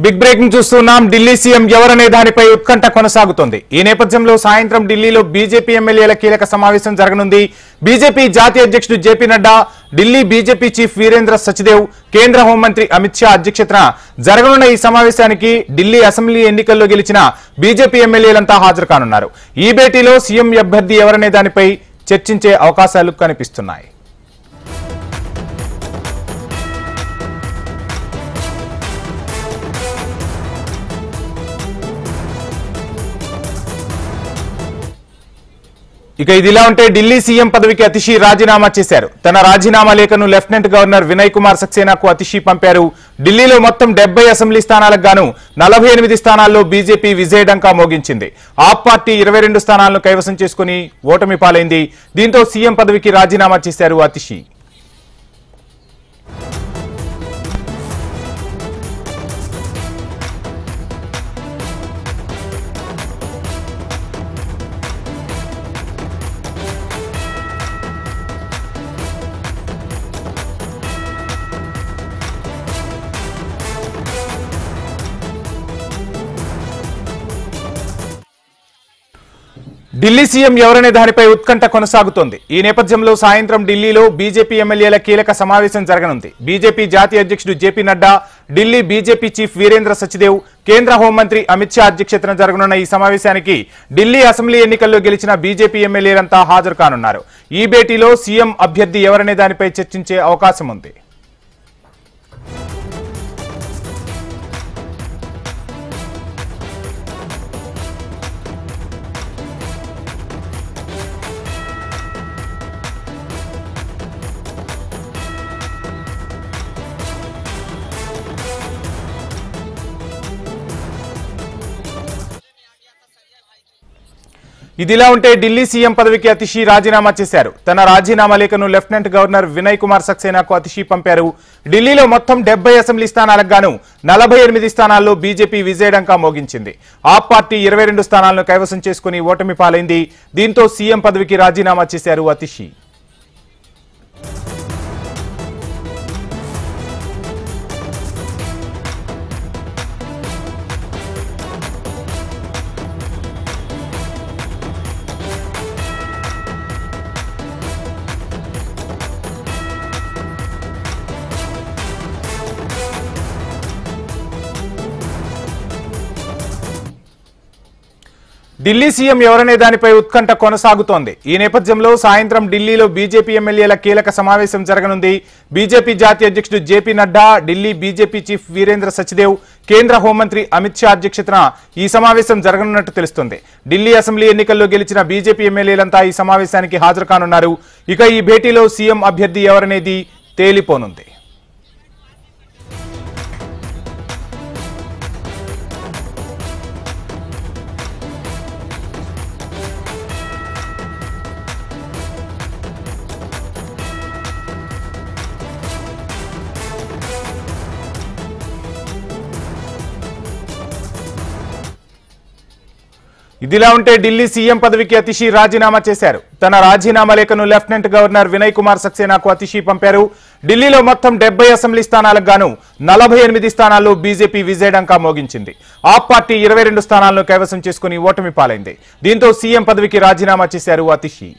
Big breaking చూస్తున్నాం. Delhi CM ఎవరనే దానిపై ఉత్కంఠ కొనసాగుతోంది. ఈ నేపథ్యంలో సాయంత్రం ఢిల్లీలో బీజేపీ ఎమ్మెల్యేల కీలక సమావేశం జరగనుంది. బీజేపీ జాతీయ అధ్యక్షుడు జేపీ నడ్డా, ఢిల్లీ బీజేపీ చీఫ్ వీరేంద్ర సచ్దేవ్, కేంద్ర హోంమంత్రి అమిత్ షా అధ్యక్షతన జరగనున్న ఈ సమావేశానికి ఢిల్లీ అసెంబ్లీ ఎన్నికల్లో గెలిచిన బీజేపీ ఎమ్మెల్యేలంతా హాజరు కానున్నారు. ఈ భేటీలో సీఎం అభ్యర్థి ఎవరనే దానిపై చర్చించే అవకాశాలు కనిపిస్తున్నాయి. ఇక ఇదిలా ఉంటే ఢిల్లీ సీఎం పదవికి అతిషి రాజీనామా చేశారు. తన రాజీనామా లేఖను లెఫ్టినెంట్ గవర్నర్ వినయ్ కుమార్ సక్సేనాకు అతిషి పంపారు. ఢిల్లీలో మొత్తం 70 అసెంబ్లీ స్థానాలకు గాను 48 స్థానాల్లో బీజేపీ విజయడంకా మోగించింది. ఆప్ పార్టీ 22 స్థానాలను కైవసం చేసుకుని ఓటమి పాలైంది. దీంతో సీఎం పదవికి రాజీనామా చేశారు అతిషి. ఢిల్లీ సీఎం ఎవరనే దానిపై ఉత్కంఠ కొనసాగుతోంది. ఈ నేపథ్యంలో సాయంత్రం ఢిల్లీలో బీజేపీ ఎమ్మెల్యేల కీలక సమావేశం జరగనుంది. బీజేపీ జాతీయ అధ్యక్షుడు జేపీ నడ్డా, ఢిల్లీ బీజేపీ చీఫ్ వీరేంద్ర సచ్దేవ్, కేంద్ర హోంమంత్రి అమిత్ షా అధ్యక్షతన జరగనున్న ఈ సమావేశానికి ఢిల్లీ అసెంబ్లీ ఎన్నికల్లో గెలిచిన బీజేపీ ఎమ్మెల్యేలంతా హాజరు కానున్నారు. ఈ భేటీలో సీఎం అభ్యర్థి ఎవరనే దానిపై చర్చించే అవకాశం ఉంది. ఇదిలా ఉంటే ఢిల్లీ సీఎం పదవికి అతిషి రాజీనామా చేశారు. తన రాజీనామా లేఖను లెఫ్టినెంట్ గవర్నర్ వినయ్ కుమార్ సక్సేనాకు అతిషి పంపారు. ఢిల్లీలో మొత్తం 70 అసెంబ్లీ స్థానాలకు గాను 48 స్థానాల్లో బీజేపీ విజయడంకా మోగించింది. ఆప్ పార్టీ 22 స్థానాలను కైవసం చేసుకుని ఓటమి పాలైంది. దీంతో సీఎం పదవికి రాజీనామా చేశారు అతిషి. ఢిల్లీ సీఎం ఎవరనే దానిపై ఉత్కంఠ కొనసాగుతోంది. ఈ నేపథ్యంలో సాయంత్రం ఢిల్లీలో బీజేపీ ఎమ్మెల్యేల కీలక సమావేశం జరగనుంది. బీజేపీ జాతీయ అధ్యక్షుడు జేపీ నడ్డా, ఢిల్లీ బీజేపీ చీఫ్ వీరేంద్ర సచ్దేవ్, కేంద్ర హోంమంత్రి అమిత్ షా అధ్యక్షతన ఈ సమావేశం జరగనున్నట్టు తెలుస్తోంది. ఢిల్లీ అసెంబ్లీ ఎన్నికల్లో గెలిచిన బీజేపీ ఎమ్మెల్యేలంతా ఈ సమావేశానికి హాజరు కానున్నారు. ఇక ఈ భేటీలో సీఎం అభ్యర్థి ఎవరనేది తేలిపోనుంది. ఇదిలా ఉంటే ఢిల్లీ సీఎం పదవికి అతిషి రాజీనామా చేశారు. తన రాజీనామా లేఖను లెఫ్టినెంట్ గవర్నర్ వినయ్ కుమార్ సక్సేనాకు అతిషి పంపారు. ఢిల్లీలో మొత్తం 70 అసెంబ్లీ స్థానాలకు గాను 48 స్థానాల్లో బీజేపీ విజయడంకా మోగించింది. ఆప్ పార్టీ 22 స్థానాలను కైవసం చేసుకుని ఓటమి పాలైంది. దీంతో సీఎం పదవికి రాజీనామా చేశారు అతిషి.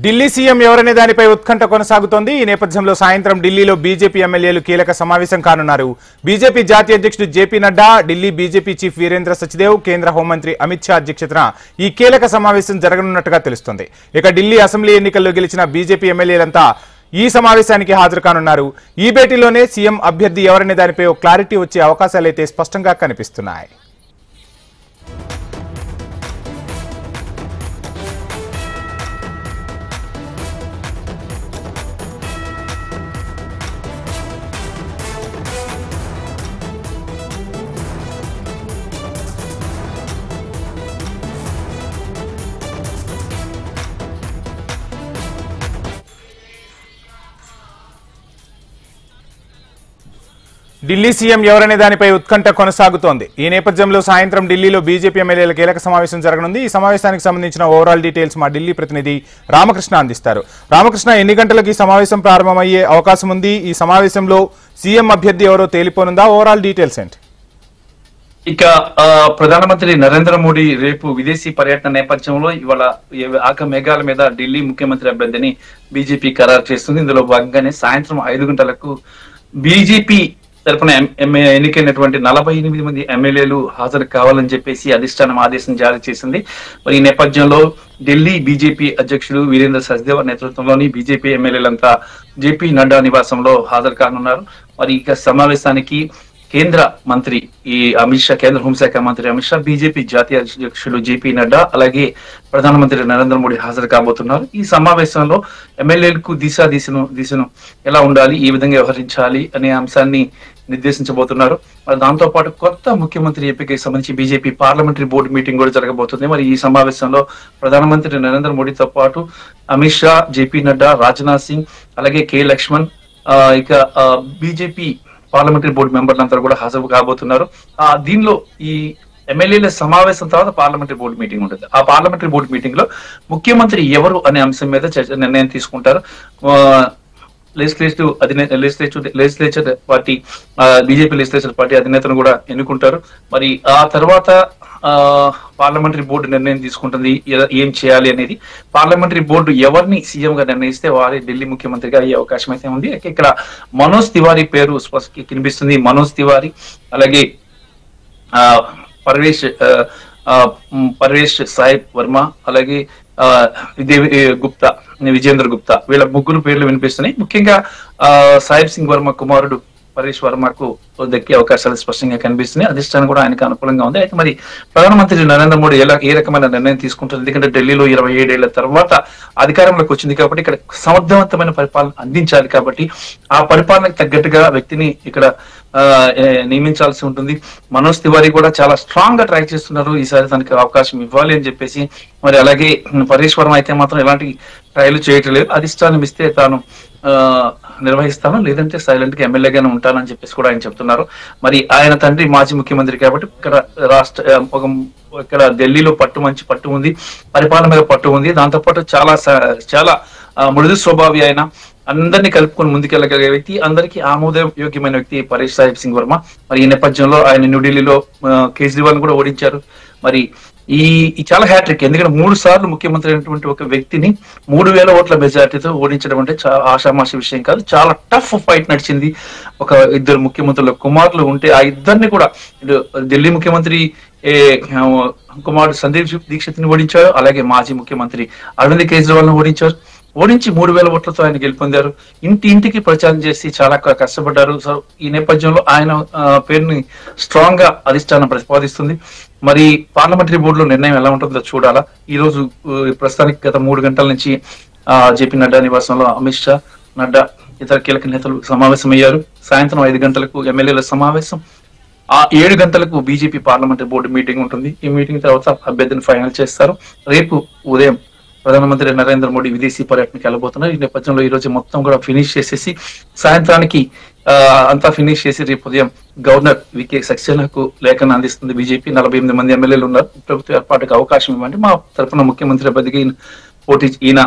ఢిల్లీ సీఎం ఎవరనే దానిపై ఉత్కంఠ కొనసాగుతోంది. ఈ నేపథ్యంలో సాయంత్రం ఢిల్లీలో బీజేపీ ఎమ్మెల్యేలు కీలక సమావేశం కానున్నారు. బీజేపీ జాతీయ అధ్యక్షుడు జేపీ నడ్డా, ఢిల్లీ బీజేపీ చీఫ్ వీరేంద్ర సచ్దేవ్, కేంద్ర హోంమంత్రి అమిత్ షా అధ్యక్షతన ఈ కీలక సమావేశం జరగనున్నట్టుగా తెలుస్తోంది. ఇక ఢిల్లీ అసెంబ్లీ ఎన్నికల్లో గెలిచిన బీజేపీ ఎమ్మెల్యేలంతా ఈ సమావేశానికి హాజరు కానున్నారు. ఈ భేటీలోనే సీఎం అభ్యర్థి ఎవరనే దానిపై ఓ క్లారిటీ వచ్చే అవకాశాలైతే స్పష్టంగా కనిపిస్తున్నాయి. ఢిల్లీ సీఎం ఎవరనే దానిపై ఉత్కంఠ కొనసాగుతోంది. ఈ నేపథ్యంలో సాయంత్రం ఢిల్లీలో బీజేపీ ఎమ్మెల్యేల కీలక సమావేశం జరగనుంది. ఈ సమావేశానికి సంబంధించిన ఓవరాల్ డీటెయిల్స్ మా ఢిల్లీ ప్రతినిధి రామకృష్ణ అందిస్తారు. రామకృష్ణ, ఎన్ని గంటలకు ఈ సమావేశం ప్రారంభమయ్యే అవకాశం ఉంది? ఈ సమావేశంలో సీఎం అభ్యర్థి ఎవరో తేలిపోనుందా? ఓవరాల్ డీటెయిల్స్ ఏంటి? ఇక ప్రధానమంత్రి నరేంద్ర మోడీ రేపు విదేశీ పర్యటన నేపథ్యంలో ఇవాళ ఆక మేఘాల మీద ఢిల్లీ ముఖ్యమంత్రి అభ్యర్థిని బీజేపీ ఖరారు చేస్తుంది. ఇందులో భాగంగానే సాయంత్రం 5 గంటలకు బీజేపీ తరపున ఎన్నికైనటువంటి 48 మంది ఎమ్మెల్యేలు హాజరు కావాలని చెప్పేసి అధిష్టానం ఆదేశం జారీ చేసింది. మరి ఈ నేపథ్యంలో ఢిల్లీ బీజేపీ అధ్యక్షుడు వీరేంద్ర సచ్దేవా నేతృత్వంలోని బీజేపీ ఎమ్మెల్యేలంతా జేపీ నడ్డా నివాసంలో హాజరు కానున్నారు. మరి ఇక సమావేశానికి కేంద్ర మంత్రి అమిత్ షా, కేంద్ర హోంశాఖ మంత్రి అమిత్ షా, బీజేపీ జాతీయ అధ్యక్షుడు జేపీ నడ్డా, అలాగే ప్రధానమంత్రి నరేంద్ర మోడీ హాజరు కాబోతున్నారు. ఈ సమావేశంలో ఎమ్మెల్యేలకు దిశను ఎలా ఉండాలి, ఏ విధంగా వ్యవహరించాలి అనే అంశాన్ని నిర్దేశించబోతున్నారు. మరి దాంతో పాటు కొత్త ముఖ్యమంత్రి ఎంపికకి సంబంధించి బీజేపీ పార్లమెంటరీ బోర్డు మీటింగ్ కూడా జరగబోతుంది. మరి ఈ సమావేశంలో ప్రధానమంత్రి నరేంద్ర మోడీ తో పాటు అమిత్ షా, జేపీ నడ్డా, రాజ్నాథ్ సింగ్, అలాగే కె లక్ష్మణ్, ఇక బీజేపీ పార్లమెంటరీ బోర్డు మెంబర్లంతా కూడా హాజరు కాబోతున్నారు. దీనిలో ఈ ఎమ్మెల్యేల సమావేశం తర్వాత పార్లమెంటరీ బోర్డు మీటింగ్ ఉంటుంది. ఆ పార్లమెంటరీ బోర్డు మీటింగ్ లో ముఖ్యమంత్రి ఎవరు అనే అంశం మీద నిర్ణయం తీసుకుంటారు. Legislature party, BJP legislature party అధినేతను కూడా ఎన్నుకుంటారు. మరి ఆ తర్వాత పార్లమెంటరీ బోర్డు నిర్ణయం తీసుకుంటుంది ఏం చేయాలి అనేది. పార్లమెంటరీ బోర్డు ఎవరిని సీఎం గా నిర్ణయిస్తే వారి ఢిల్లీ ముఖ్యమంత్రిగా అయ్యే అవకాశం అయితే ఉంది. ఇక్కడ మనోజ్ తివారీ పేరు కనిపిస్తుంది. మనోజ్ తివారీ, అలాగే పర్వేష్ సాహిబ్ వర్మ, అలాగే విజేంద్ర గుప్తా, వీళ్ళ ముగ్గురు పేర్లు వినిపిస్తున్నాయి. ముఖ్యంగా సాహిబ్ సింగ్ వర్మ కుమారుడు పరేష్ వర్మకు దక్కే అవకాశాలు స్పష్టంగా కనిపిస్తున్నాయి. అధిష్టానం కూడా ఆయనకు అనుకూలంగా ఉంది. అయితే మరి ప్రధానమంత్రి నరేంద్ర మోడీ ఏ రకమైన నిర్ణయం తీసుకుంటారు? ఎందుకంటే ఢిల్లీలో 27 ఏళ్ల తర్వాత అధికారంలోకి వచ్చింది కాబట్టి ఇక్కడ సమర్థవంతమైన పరిపాలన అందించాలి. కాబట్టి ఆ పరిపాలనకు తగ్గట్టుగా వ్యక్తిని ఇక్కడ నియమించాల్సి ఉంటుంది. మనోజ్ తివారీ కూడా చాలా స్ట్రాంగ్ గా ట్రై చేస్తున్నారు. ఈసారి తనకి అవకాశం ఇవ్వాలి అని చెప్పేసి. మరి అలాగే పరేష్ వర్మ అయితే మాత్రం ఎలాంటి ట్రయల్ చేయటం లేదు. అధిష్టానం ఇస్తే తాను నిర్వహిస్తాను, లేదంటే సైలెంట్ గా ఎమ్మెల్యేగానే ఉంటానని చెప్పేసి కూడా ఆయన చెప్తున్నారు. మరి ఆయన తండ్రి మాజీ ముఖ్యమంత్రి కాబట్టి ఇక్కడ ఢిల్లీలో మంచి పట్టు ఉంది, పరిపాలన మీద పట్టు ఉంది. దాంతోపాటు చాలా మృదు స్వభావి ఆయన, అందరినీ కలుపుకొని ముందుకెళ్ళగలిగే వ్యక్తి, అందరికీ ఆమోదయోగ్యమైన వ్యక్తి పరేష్ సాహిబ్ సింగ్ వర్మ. మరి ఈ నేపథ్యంలో ఆయన న్యూఢిల్లీలో కేజ్రీవాల్ కూడా ఓడించారు. మరి ఈ చాలా హ్యాట్రిక్, ఎందుకంటే 3 సార్లు ముఖ్యమంత్రి అయినటువంటి ఒక వ్యక్తిని 3000 ఓట్ల మెజార్టీతో ఓడించడం అంటే ఆషామాషి విషయం కాదు. చాలా టఫ్ ఫైట్ నడిచింది. ఒక 2 ముఖ్యమంత్రుల కుమారులు ఉంటే ఆ ఇద్దరిని కూడా ఢిల్లీ ముఖ్యమంత్రి కుమారుడు సందీప్ దీక్షిత్ ని ఓడించారు, అలాగే మాజీ ముఖ్యమంత్రి అరవింద్ కేజ్రీవాల్ ని ఓడించి 3000 ఓట్లతో ఆయన గెలుపొందారు. ఇంటింటికి ప్రచారం చేసి చాలా కష్టపడ్డారు. సో ఈ నేపథ్యంలో ఆయన పేరుని స్ట్రాంగ్ గా అధిష్టానం ప్రతిపాదిస్తుంది. మరి పార్లమెంటరీ బోర్డులో నిర్ణయం ఎలా ఉంటుందో చూడాలా. ఈ రోజు ప్రస్తుతానికి గత 3 గంటల నుంచి జేపీ నడ్డా నివాసంలో అమిత్ షా, నడ్డా, ఇతర కీలక నేతలు సమావేశమయ్యారు. సాయంత్రం 5 గంటలకు ఎమ్మెల్యేల సమావేశం, 7 గంటలకు బీజేపీ పార్లమెంటరీ బోర్డు మీటింగ్ ఉంటుంది. ఈ మీటింగ్ తర్వాత అభ్యర్థిని ఫైనల్ చేస్తారు. రేపు ఉదయం ప్రధానమంత్రి నరేంద్ర మోడీ విదేశీ పర్యటనకి వెళ్ళబోతున్నారు. ఈ నేపథ్యంలో ఈ రోజు మొత్తం కూడా ఫినిష్ చేసేసి సాయంత్రానికి అంతా ఫినిష్ చేసి రేపు ఉదయం గవర్నర్ వికే సక్సేనాకు లేఖను అందిస్తుంది బీజేపీ. 48 మంది ఎమ్మెల్యేలు ఉన్నారు. ప్రభుత్వ ఏర్పాటుకు అవకాశం ఇవ్వండి, మా తరఫున ముఖ్యమంత్రి అభ్యర్థికి ఈయన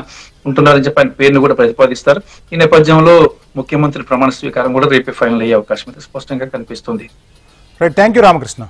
ఉంటున్నారని చెప్పి ఆయన పేరును కూడా ప్రతిపాదిస్తారు. ఈ నేపథ్యంలో ముఖ్యమంత్రి ప్రమాణ స్వీకారం కూడా రేపే ఫైనల్ అయ్యే అవకాశం అయితే స్పష్టంగా కనిపిస్తుంది. Thank you Ramakrishna.